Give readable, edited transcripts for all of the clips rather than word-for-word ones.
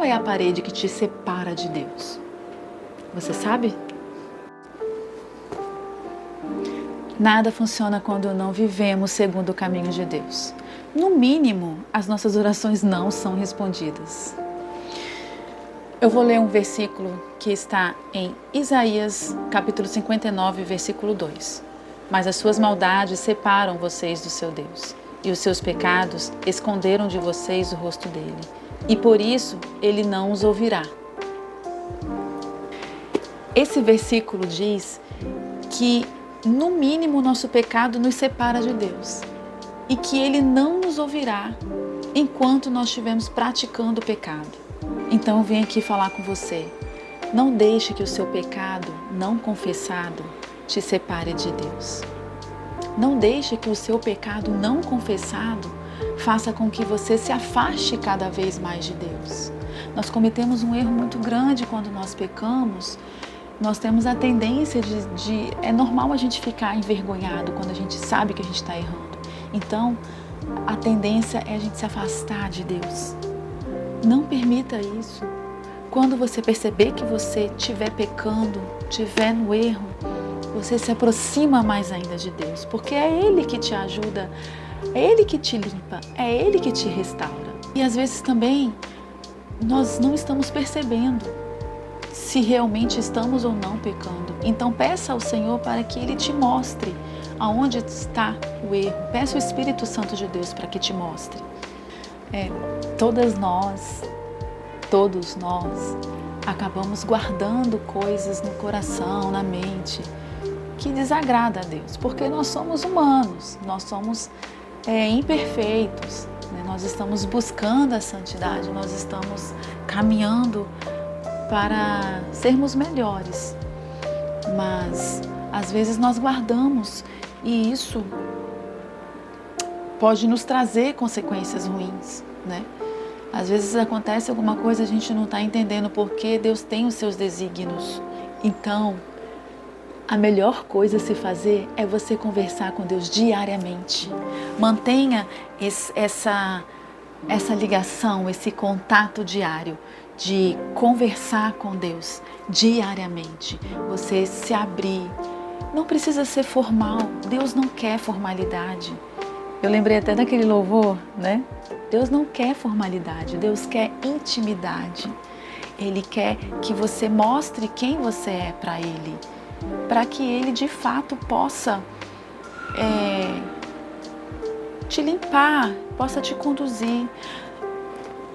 Qual é a parede que te separa de Deus? Você sabe? Nada funciona quando não vivemos segundo o caminho de Deus. No mínimo, as nossas orações não são respondidas. Eu vou ler um versículo que está em Isaías, capítulo 59, versículo 2. Mas as suas maldades separam vocês do seu Deus, e os seus pecados esconderam de vocês o rosto dele, e por isso ele não os ouvirá. Esse versículo diz que, no mínimo, o nosso pecado nos separa de Deus, e que ele não nos ouvirá enquanto nós estivermos praticando o pecado. Então eu venho aqui falar com você. Não deixe que o seu pecado não confessado te separe de Deus. Não deixe que o seu pecado não confessado faça com que você se afaste cada vez mais de Deus. Nós cometemos um erro muito grande quando nós pecamos. Nós temos a tendência é normal a gente ficar envergonhado quando a gente sabe que a gente está errando. Então, a tendência é a gente se afastar de Deus. Não permita isso. Quando você perceber que você estiver pecando, estiver no erro, você se aproxima mais ainda de Deus, porque é Ele que te ajuda, é Ele que te limpa, é Ele que te restaura. E às vezes também nós não estamos percebendo se realmente estamos ou não pecando. Então peça ao Senhor para que Ele te mostre aonde está o erro. Peça o Espírito Santo de Deus para que te mostre. Todos nós acabamos guardando coisas no coração, na mente, que desagrada a Deus, porque nós somos humanos, nós somos imperfeitos, né? Nós estamos buscando a santidade, nós estamos caminhando para sermos melhores, mas às vezes nós guardamos e isso pode nos trazer consequências ruins, né? Às vezes acontece alguma coisa, a gente não está entendendo porque Deus tem os seus desígnios. Então, a melhor coisa a se fazer é você conversar com Deus diariamente. Mantenha essa ligação, esse contato diário de conversar com Deus diariamente. Você se abrir. Não precisa ser formal. Deus não quer formalidade. Eu lembrei até daquele louvor, né? Deus não quer formalidade, Deus quer intimidade. Ele quer que você mostre quem você é para Ele, para que Ele de fato possa te limpar, possa te conduzir.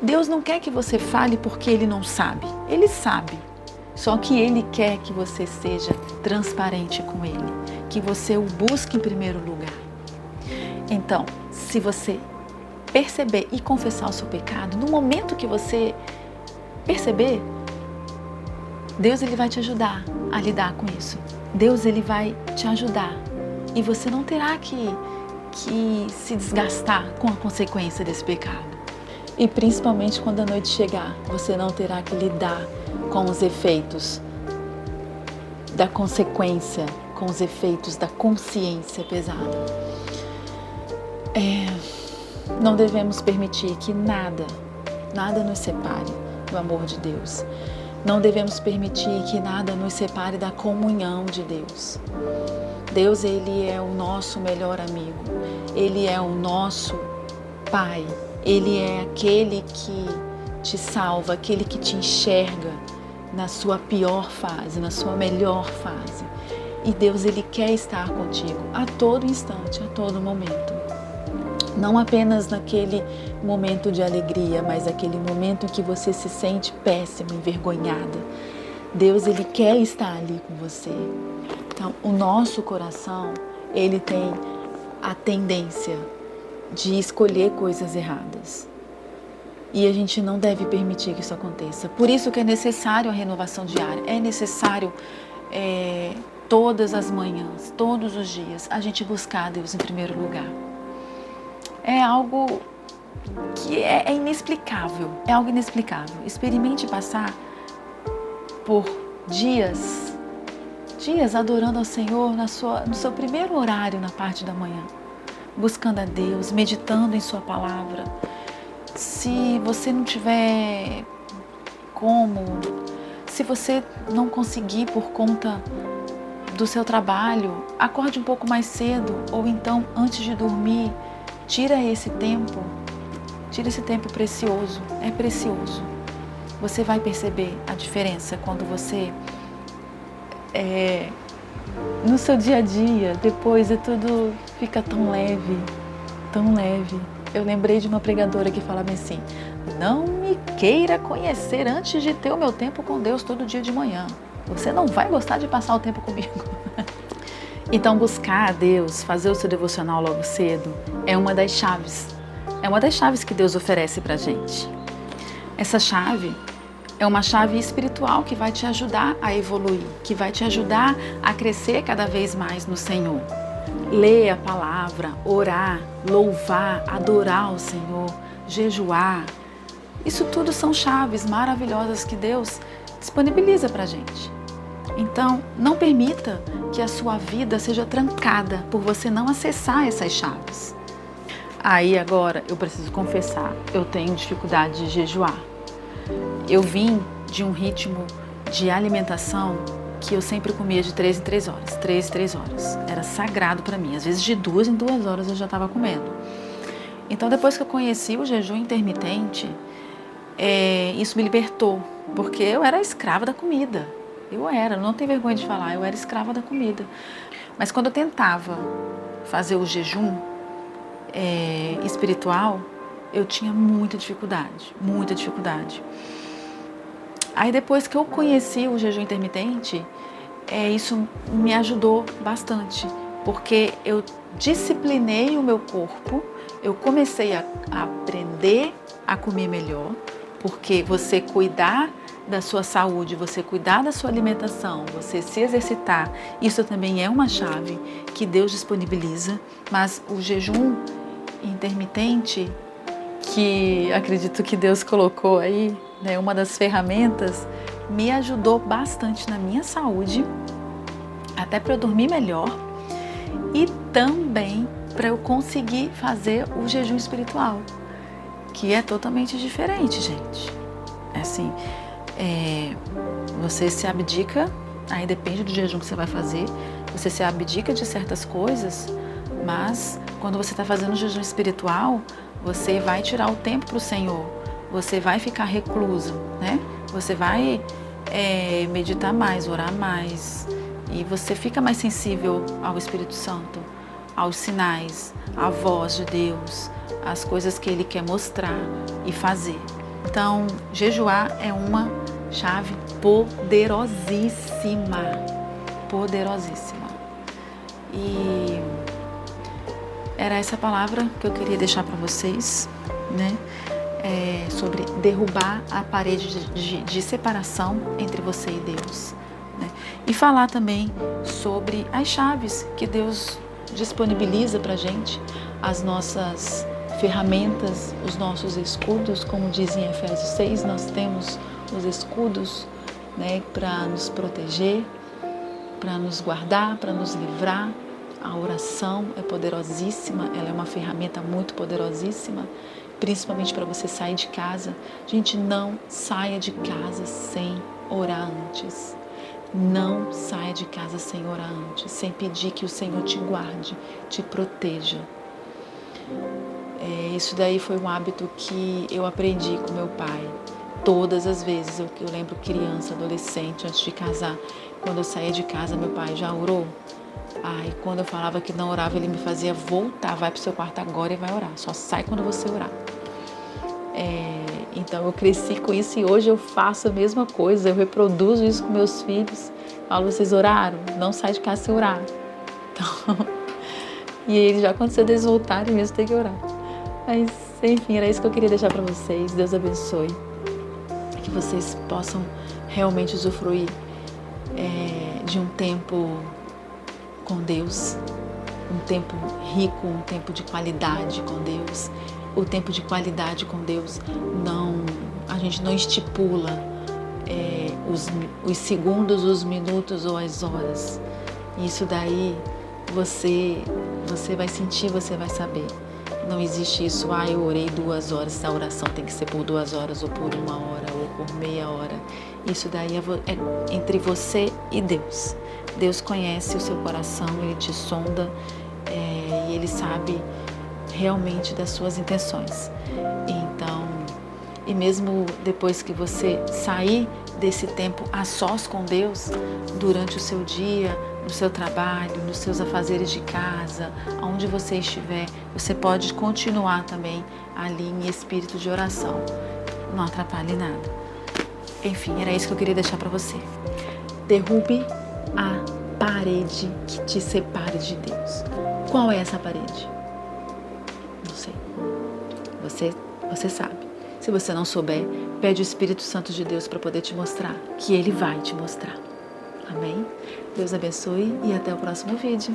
Deus não quer que você fale porque Ele não sabe, Ele sabe. Só que Ele quer que você seja transparente com Ele, que você o busque em primeiro lugar. Então, se você perceber e confessar o seu pecado, no momento que você perceber, Deus ele vai te ajudar a lidar com isso. Deus ele vai te ajudar e você não terá que se desgastar com a consequência desse pecado. E principalmente quando a noite chegar, você não terá que lidar com os efeitos da consequência, com os efeitos da consciência pesada. Não devemos permitir que nada nos separe do amor de Deus. Não devemos permitir que nada nos separe da comunhão de Deus. Deus, Ele é o nosso melhor amigo. Ele é o nosso Pai. Ele é aquele que te salva, aquele que te enxerga na sua pior fase, na sua melhor fase. E Deus, Ele quer estar contigo a todo instante, a todo momento. Não apenas naquele momento de alegria, mas aquele momento em que você se sente péssima, envergonhada. Deus, Ele quer estar ali com você. Então, o nosso coração, ele tem a tendência de escolher coisas erradas. E a gente não deve permitir que isso aconteça. Por isso que é necessário a renovação diária. É necessário todas as manhãs, todos os dias, a gente buscar Deus em primeiro lugar. É algo que é inexplicável. É algo inexplicável. Experimente passar por dias adorando ao Senhor no seu primeiro horário na parte da manhã. Buscando a Deus, meditando em sua palavra. Se você não tiver como, se você não conseguir por conta do seu trabalho, acorde um pouco mais cedo, ou então antes de dormir, tira esse tempo precioso, é precioso. Você vai perceber a diferença quando você, no seu dia a dia, depois tudo fica tão leve, tão leve. Eu lembrei de uma pregadora que falava assim: não me queira conhecer antes de ter o meu tempo com Deus todo dia de manhã. Você não vai gostar de passar o tempo comigo. Então, buscar a Deus, fazer o seu devocional logo cedo, é uma das chaves. É uma das chaves que Deus oferece pra gente. Essa chave é uma chave espiritual que vai te ajudar a evoluir, que vai te ajudar a crescer cada vez mais no Senhor. Ler a palavra, orar, louvar, adorar o Senhor, jejuar. Isso tudo são chaves maravilhosas que Deus disponibiliza pra gente. Então, não permita que a sua vida seja trancada por você não acessar essas chaves. Aí agora eu preciso confessar, eu tenho dificuldade de jejuar. Eu vim de um ritmo de alimentação que eu sempre comia de 3 em 3 horas, 3 em 3 horas. Era sagrado para mim, às vezes de 2 em 2 horas eu já estava comendo. Então depois que eu conheci o jejum intermitente, isso me libertou, porque eu era escrava da comida. Não tenho vergonha de falar, eu era escrava da comida. Mas quando eu tentava fazer o jejum espiritual, eu tinha muita dificuldade, muita dificuldade. Aí depois que eu conheci o jejum intermitente, isso me ajudou bastante, porque eu disciplinei o meu corpo, eu comecei a aprender a comer melhor, porque você cuidar da sua saúde, você cuidar da sua alimentação, você se exercitar, isso também é uma chave que Deus disponibiliza, mas o jejum intermitente, que acredito que Deus colocou aí, né, uma das ferramentas, me ajudou bastante na minha saúde, até para eu dormir melhor e também para eu conseguir fazer o jejum espiritual, que é totalmente diferente, gente. Assim, você se abdica, aí depende do jejum que você vai fazer, você se abdica de certas coisas, mas quando você está fazendo o jejum espiritual, você vai tirar o tempo para o Senhor, você vai ficar recluso, né? Você vai meditar mais, orar mais, e você fica mais sensível ao Espírito Santo, aos sinais, à voz de Deus, às coisas que Ele quer mostrar e fazer. Então, jejuar é uma chave poderosíssima, poderosíssima. E era essa palavra que eu queria deixar para vocês, né? Sobre derrubar a parede de separação entre você e Deus, né? E falar também sobre as chaves que Deus disponibiliza para a gente, as nossas ferramentas, os nossos escudos, como diz em Efésios 6, nós temos os escudos, né, para nos proteger, para nos guardar, para nos livrar. A oração é poderosíssima, ela é uma ferramenta muito poderosíssima, principalmente para você sair de casa. Gente, não saia de casa sem orar antes. Não saia de casa sem orar antes, sem pedir que o Senhor te guarde, te proteja. Isso daí foi um hábito que eu aprendi com meu pai. Todas as vezes, eu lembro criança, adolescente, antes de casar, quando eu saía de casa, meu pai já orou. Quando eu falava que não orava, ele me fazia voltar, vai pro seu quarto agora e vai orar, só sai quando você orar. Então eu cresci com isso e hoje eu faço a mesma coisa, eu reproduzo isso com meus filhos. Falo, vocês oraram? Não sai de casa sem orar. Então, e ele já quando vocês voltarem mesmo tem que orar. Mas enfim, era isso que eu queria deixar para vocês. Deus abençoe. Que vocês possam realmente usufruir de um tempo com Deus, um tempo rico, um tempo de qualidade com Deus. O tempo de qualidade com Deus, a gente não estipula os segundos, os minutos ou as horas. Isso daí você vai sentir, você vai saber. Não existe isso, eu orei 2 horas, a oração tem que ser por 2 horas ou por 1 hora ou por meia hora. Isso daí é entre você e Deus. Deus conhece o seu coração, Ele te sonda e Ele sabe realmente das suas intenções. Então, e mesmo depois que você sair desse tempo a sós com Deus, durante o seu dia, no seu trabalho, nos seus afazeres de casa, aonde você estiver, você pode continuar também ali em espírito de oração. Não atrapalhe nada. Enfim, era isso que eu queria deixar para você. Derrube a parede que te separe de Deus. Qual é essa parede? Não sei. Você sabe. Se você não souber, pede o Espírito Santo de Deus para poder te mostrar, que Ele vai te mostrar. Amém? Deus abençoe e até o próximo vídeo.